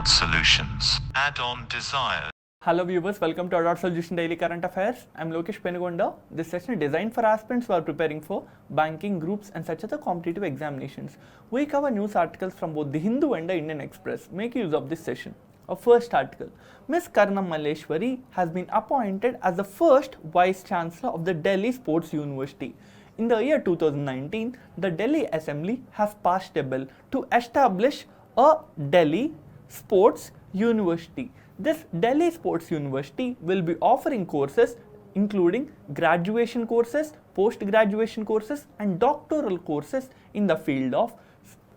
Dot Solutions. Add-on desires. Hello viewers, welcome to Dot Solution Daily Current Affairs. I'm Lokesh Penugonda. This session is designed for aspirants who are preparing for banking, groups and such other competitive examinations. We cover news articles from both the Hindu and the Indian Express. Make use of this session. Our first article. Ms. Karnam Malleshwari has been appointed as the first Vice Chancellor of the Delhi Sports University. In the year 2019, the Delhi Assembly has passed a bill to establish a Delhi Sports University. This Delhi Sports University will be offering courses including graduation courses, post-graduation courses and doctoral courses in the field of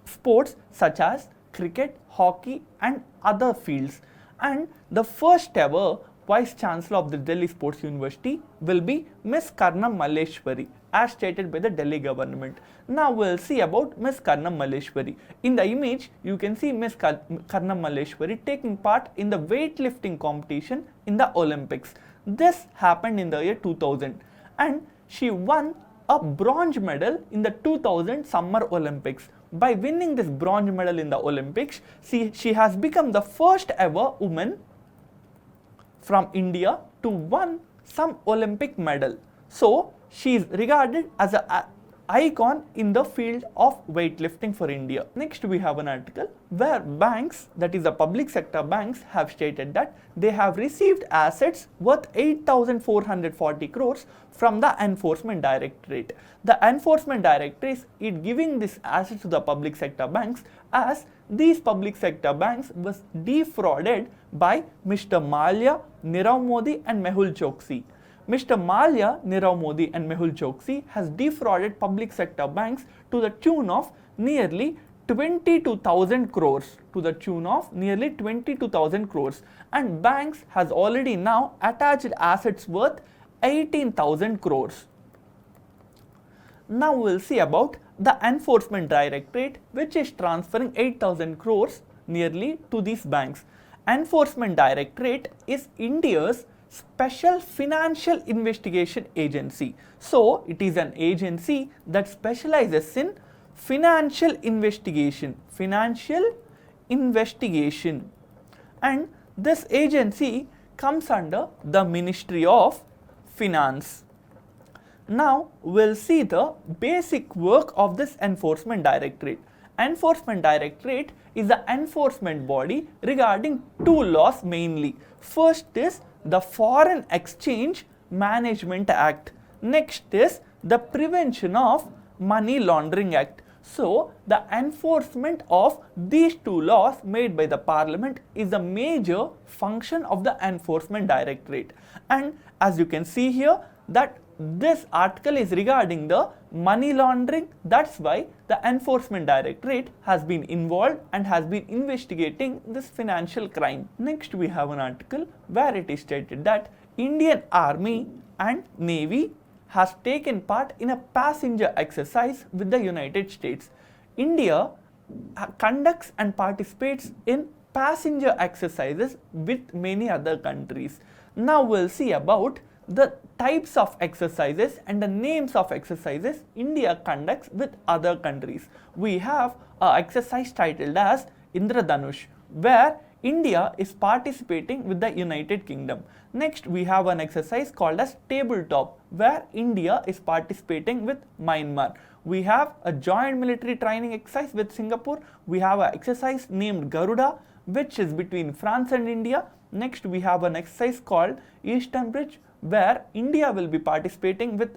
sports such as cricket, hockey and other fields. And the first ever Vice Chancellor of the Delhi Sports University will be Ms. Karnam Malleshwari, as stated by the Delhi government. Now we'll see about Ms. Karnam Malleshwari. In the image, you can see Ms. Karnam Malleshwari taking part in the weightlifting competition in the Olympics. This happened in the year 2000 and she won a bronze medal in the 2000 Summer Olympics. By winning this bronze medal in the Olympics, she has become the first ever woman from India to win some Olympic medal. So she is regarded as an icon in the field of weightlifting for India. Next we have an article where banks, that is the public sector banks, have stated that they have received assets worth 8,440 crores from the Enforcement Directorate. The Enforcement Directorate is giving this assets to the public sector banks as these public sector banks was defrauded by Mr. Mallya, Nirav Modi and Mehul Choksi. Mr. Mallya, Nirav Modi and Mehul Choksi has defrauded public sector banks to the tune of nearly 22,000 crores. And banks has already now attached assets worth 18,000 crores. Now we will see about the Enforcement Directorate, which is transferring 8,000 crores nearly to these banks. Enforcement Directorate is India's Special Financial Investigation Agency. So it is an agency that specializes in financial investigation. And this agency comes under the Ministry of Finance. Now we'll see the basic work of this Enforcement Directorate. Enforcement Directorate is the enforcement body regarding two laws mainly. First is the Foreign Exchange Management Act. Next is the Prevention of Money Laundering Act. So the enforcement of these two laws made by the Parliament is a major function of the Enforcement Directorate. And as you can see here, that this article is regarding the money laundering. That's why the Enforcement Directorate has been involved and has been investigating this financial crime. Next we have an article where it is stated that Indian Army and Navy has taken part in a passenger exercise with the United States. India conducts and participates in passenger exercises with many other countries. Now we'll see about the types of exercises and the names of exercises India conducts with other countries. We have an exercise titled as Indradhanush, where India is participating with the United Kingdom. Next we have an exercise called as Tabletop, where India is participating with Myanmar. We have a joint military training exercise with Singapore. We have an exercise named Garuda, which is between France and India. Next we have an exercise called Eastern Bridge, where India will be participating with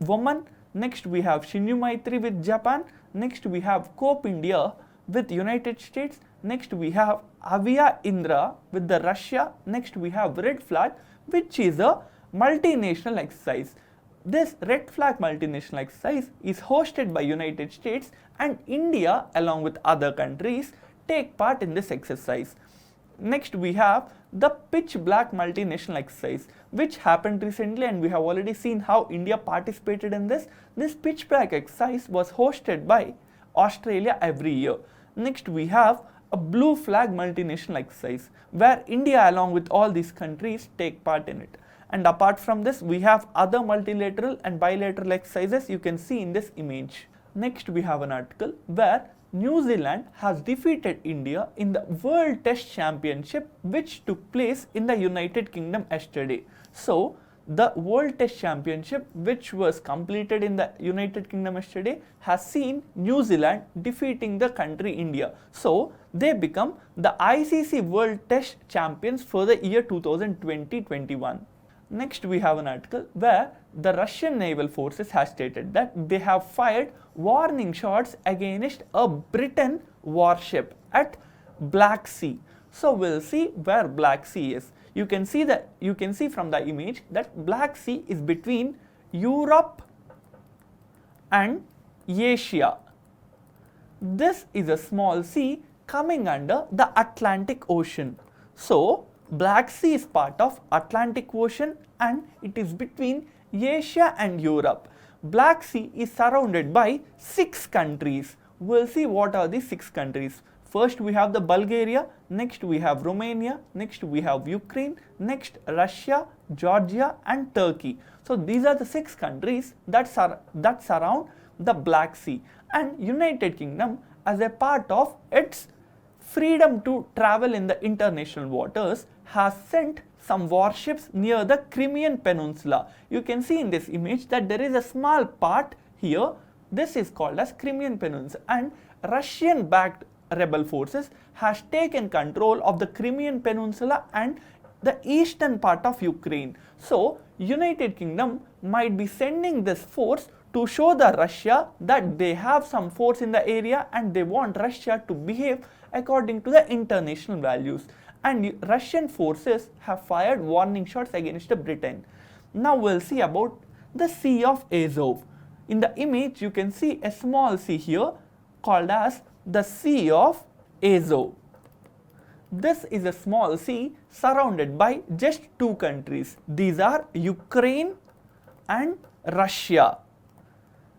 Oman. Next we have Shinyu Maitri with Japan. Next we have Cope India with United States. Next we have Avia Indra with the Russia. Next we have Red Flag, which is a multinational exercise. This Red Flag multinational exercise is hosted by United States, and India along with other countries take part in this exercise. Next we have the Pitch Black multinational exercise, which happened recently and we have already seen how India participated in this. This Pitch Black exercise was hosted by Australia every year. Next we have a Blue Flag multinational exercise, where India along with all these countries take part in it. And apart from this, we have other multilateral and bilateral exercises you can see in this image. Next we have an article where New Zealand has defeated India in the World Test Championship which took place in the United Kingdom yesterday. So, the World Test Championship which was completed in the United Kingdom yesterday has seen New Zealand defeating the country India. So, they become the ICC World Test Champions for the year 2020-21. Next we have an article where the Russian naval forces has stated that they have fired warning shots against a Britain warship at Black Sea. So we'll see where Black Sea is. You can see from the image that Black Sea is between Europe and Asia. This is a small sea coming under the Atlantic Ocean. So Black Sea is part of Atlantic Ocean and it is between Asia and Europe. Black Sea is surrounded by 6 countries. We'll see what are these 6 countries. First we have the Bulgaria, next we have Romania, next we have Ukraine, next Russia, Georgia and Turkey. So these are the 6 countries that surround the Black Sea, and United Kingdom as a part of its freedom to travel in the international waters has sent some warships near the Crimean Peninsula. You can see in this image that there is a small part here. This is called as Crimean Peninsula, and Russian backed rebel forces has taken control of the Crimean Peninsula and the eastern part of Ukraine. So United Kingdom might be sending this force to show the Russia that they have some force in the area and they want Russia to behave according to the international values. And Russian forces have fired warning shots against Britain. Now we'll see about the Sea of Azov. In the image you can see a small sea here called as the Sea of Azov. This is a small sea surrounded by just 2 countries. These are Ukraine and Russia.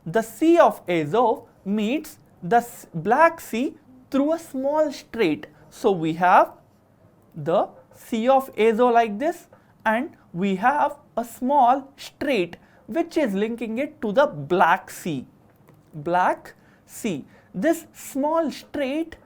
The Sea of Azov meets the Black Sea through a small strait. So we have the Sea of Azov like this, and we have a small strait which is linking it to the Black Sea. Black Sea. This small strait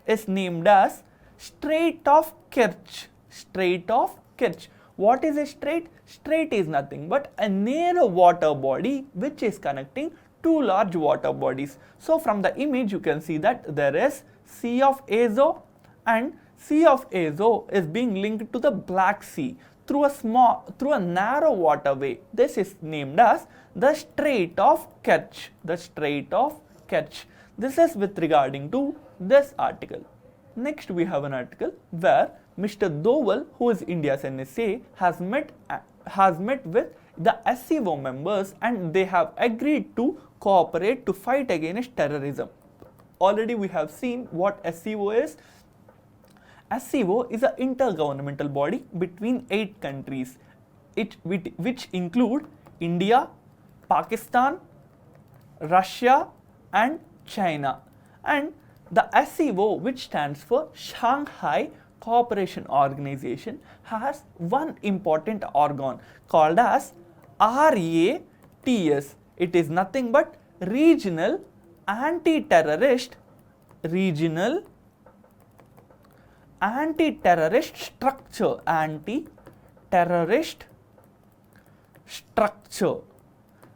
is named as Strait of Kerch. Strait of Kerch. What is a strait? Strait is nothing but a narrow water body which is connecting 2 large water bodies. So from the image you can see that there is Sea of Azov, and Sea of Azov is being linked to the Black Sea through a narrow waterway. This is named as the Strait of Kerch. The Strait of Kerch. This is with regarding to this article. Next we have an article where Mr. Doval, who is India's NSA, has met with the SCO members and they have agreed to cooperate to fight against terrorism. Already we have seen what SCO is. SCO is an intergovernmental body between 8 countries, which include India, Pakistan, Russia and China. And the SCO, which stands for Shanghai Cooperation Organization, has one important organ called as RATS. It is nothing but Regional Anti-Terrorist Structure. Anti-terrorist structure.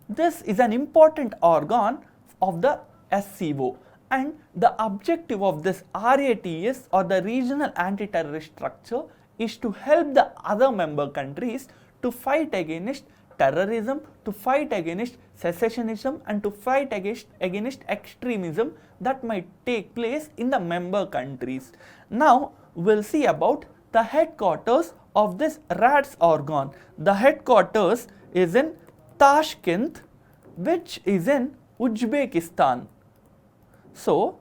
This is an important organ of the SCO, and the objective of this RATS or the Regional Anti-Terrorist Structure is to help the other member countries to fight against terrorism, to fight against secessionism and to fight against extremism that might take place in the member countries. Now we'll see about the headquarters of this RATS organ. The headquarters is in Tashkent, which is in Uzbekistan. So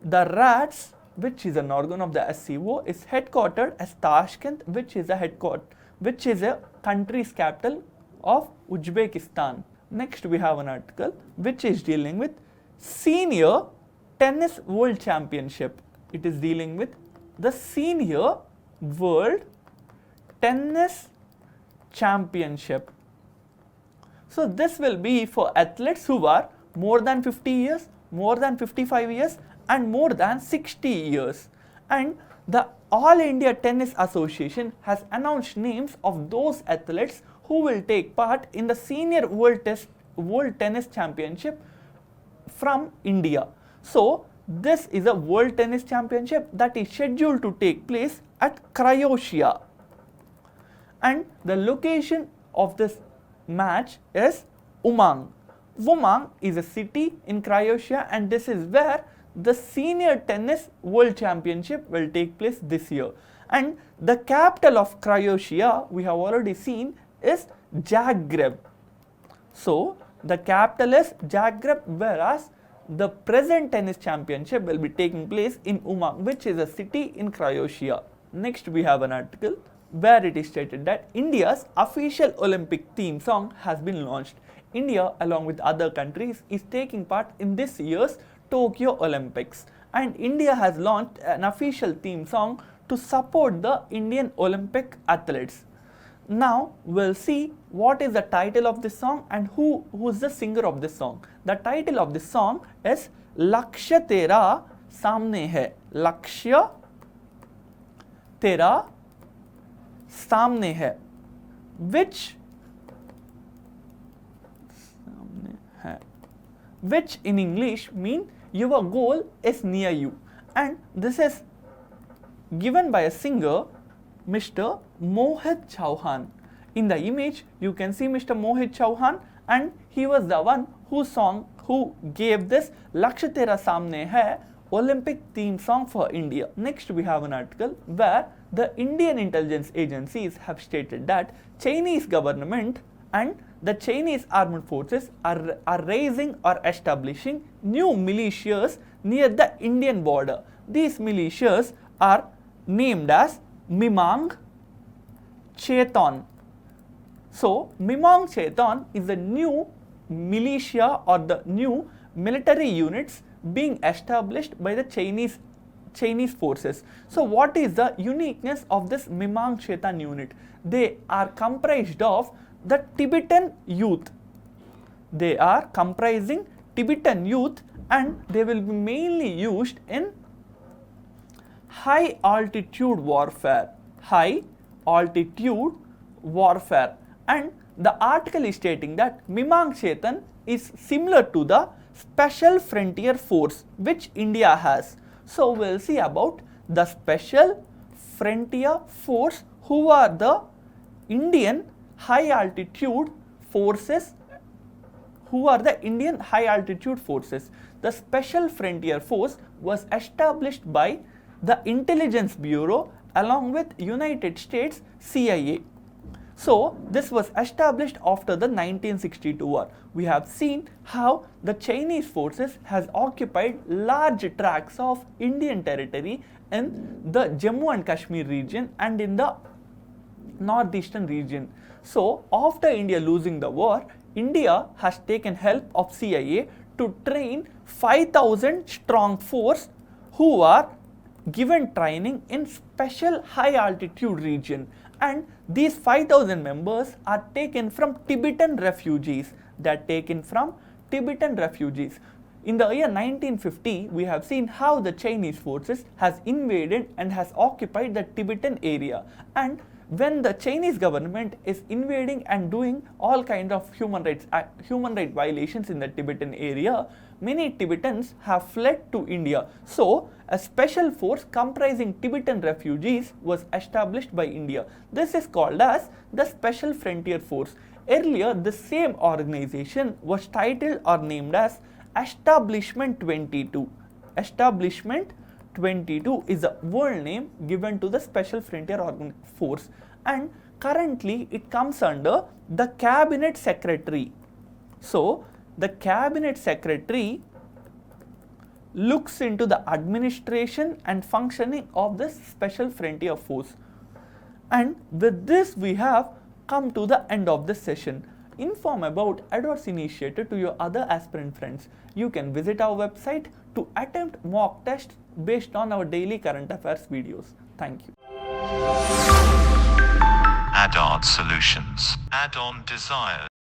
the RATS, which is an organ of the SCO, is headquartered as Tashkent, which is a country's capital of Uzbekistan. Next we have an article which is dealing with Senior Tennis World Championship. It is dealing with the Senior World Tennis Championship. So this will be for athletes who are more than 50 years more than 55 years, and more than 60 years. And the All India Tennis Association has announced names of those athletes who will take part in the Senior World Tennis Championship from India. So, this is a World Tennis Championship that is scheduled to take place at Croatia. And the location of this match is Umag. Umag is a city in Croatia, and this is where the Senior Tennis World Championship will take place this year. And the capital of Croatia, we have already seen, is Zagreb. So, the capital is Zagreb, whereas the present tennis championship will be taking place in Umag, which is a city in Croatia. Next, we have an article where it is stated that India's official Olympic theme song has been launched. India, along with other countries, is taking part in this year's Tokyo Olympics, and India has launched an official theme song to support the Indian Olympic athletes. Now we'll see what is the title of this song and who is the singer of this song. The title of this song is Lakshya Tera Samne Hai. Lakshya Tera Samne Hai, which in English mean your goal is near you, and this is given by a singer, Mr. Mohit Chauhan. In the image you can see Mr. Mohit Chauhan, and he was the one who gave this Lakshya Tera Samne Hai Olympic theme song for India. Next, we have an article where the Indian intelligence agencies have stated that Chinese government and the Chinese armed forces are raising or establishing new militias near the Indian border. These militias are named as Mimang Chetan. So, Mimang Chetan is the new militia or the new military units being established by the Chinese forces. So, what is the uniqueness of this Mimang Chetan unit? They are comprised of the Tibetan youth. They are comprising Tibetan youth, and they will be mainly used in high altitude warfare. High altitude warfare. And the article is stating that Mimang Chetan is similar to the Special Frontier Force which India has. So, we will see about the Special Frontier Force, who are the Indian high altitude forces. The Special Frontier Force was established by the Intelligence Bureau along with United States CIA. So, this was established after the 1962 war. We have seen how the Chinese forces has occupied large tracts of Indian territory in the Jammu and Kashmir region and in the northeastern region. So, after India losing the war, India has taken help of CIA to train 5,000 strong force who are given training in special high altitude region, and these 5,000 members are taken from Tibetan refugees. They are taken from Tibetan refugees. In the year 1950, we have seen how the Chinese forces has invaded and has occupied the Tibetan area, and when the Chinese government is invading and doing all kinds of human right violations in the Tibetan area, many Tibetans have fled to India. So, a special force comprising Tibetan refugees was established by India. This is called as the Special Frontier Force. Earlier, the same organization was titled or named as Establishment 22. Establishment 22 is the world name given to the Special Frontier Force, and currently it comes under the Cabinet Secretary. So, the Cabinet Secretary looks into the administration and functioning of this Special Frontier Force. And with this, we have come to the end of this session. Inform about Edwards Initiative to your other aspirant friends. You can visit our website to attempt mock tests based on our daily current affairs videos. Thank you. Add-on Solutions. Add-on Desires.